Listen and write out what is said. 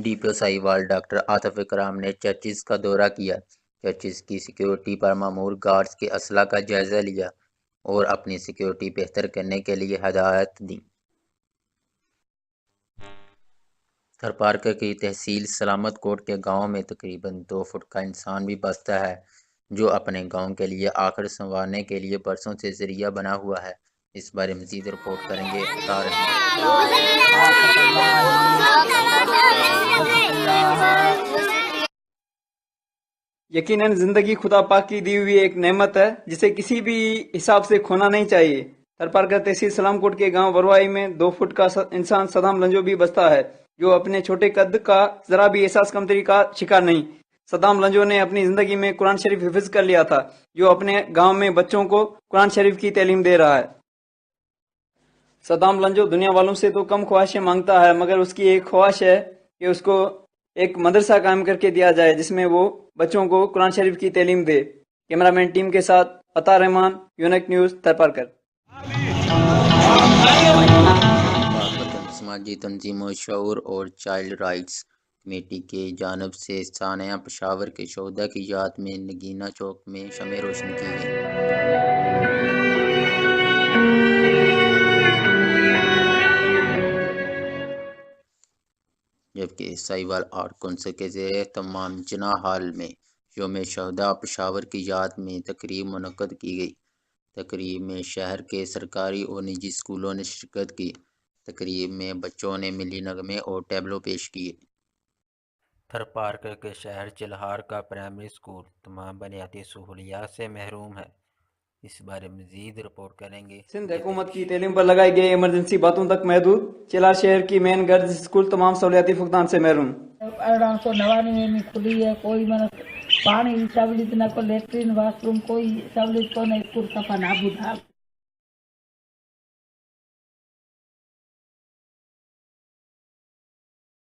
D P او Sahiwal doctor Atif اکرام نے churches کا دورہ کیا، چرچز کی سیکیورٹی پر مامور گارڈز کے اسلحہ کا جائزہ لیا اور اپنی سیکیورٹی بہتر کرنے کے لیے ہدایات دیں۔ تھرپارکر کی تحصیل سلامت کوٹ کے گاؤں میں تقریباً 2 فٹ کا انسان بھی بستا ہے، جو اپنے گاؤں کے لیے آخر سنوارنے کے لیے برسوں سے ذریعہ بنا ہوا ہے۔ اس بارے مزید رپورٹ کریں گے عطا رحمان۔ یقیناً زندگی خدا پاک کی دی ہوئی ایک نعمت ہے جسے کسی بھی حساب سے کھونا نہیں چاہیے۔ تھرپارکر تحصیل سلام کوٹ کے گاؤں وروائی میں 2 فٹ کا انسان صدام لنجو بھی بستا ہے، جو اپنے چھوٹے قد کا ذرا بھی احساس کمتری کا شکار نہیں۔ صدام لنجو نے اپنی زندگی میں قرآن شریف حفظ کر لیا تھا، جو اپنے گاؤں میں بچوں کو قرآن شریف کی تعلیم دے رہا ہے۔ صدام لنجو دنیا والوں سے تو کم خواہشیں مانگتا ہے، مگر اس کی ایک خواہش ہے کہ اس کو ایک مدرسہ قائم کر کے دیا جائے جس میں وہ بچوں کو قرآن شریف کی تعلیم دے۔ کیمرہ مین ٹیم کے ساتھ عطا رحمان، یونیک نیوز، تھرپارکر۔ پاک وطن سماجی تنظیموں شعور اور چائلڈ رائٹس کمیٹی کی جانب سے سانحہ پشاور کے شہداء کی یاد میں نگینہ چوک میں شمع روشن کی گئی۔ جبکہ ساہیوال آرٹ کونسل کے زیر اہتمام جناح ہال میں یوم شہداء پشاور کی یاد میں تقریب منعقد کی گئی۔ تقریب میں شہر کے سرکاری اور نجی اسکولوں نے شرکت کی۔ تقریب میں بچوں نے ملی نغمے اور ٹیبلو پیش کیے۔ تھرپارکر کے شہر چلہار کا پرائمری اسکول تمام بنیادی سہولیات سے محروم ہے۔ اس بارے مزید رپورٹ کریں گے۔ سندھ حکومت کی تعلیم پر لگائی گئی ایمرجنسی باتوں تک محدود، چلہار شہر کی مین گرلز اسکول تمام سہولیاتی فقدان سے محروم۔ 1899 میں کھلی ہے، کوئی پانی کی سہولت نہ، کوئی لیٹرین باتھ روم، کوئی سہولت کو نہیں، اسکول صفا نابود حال۔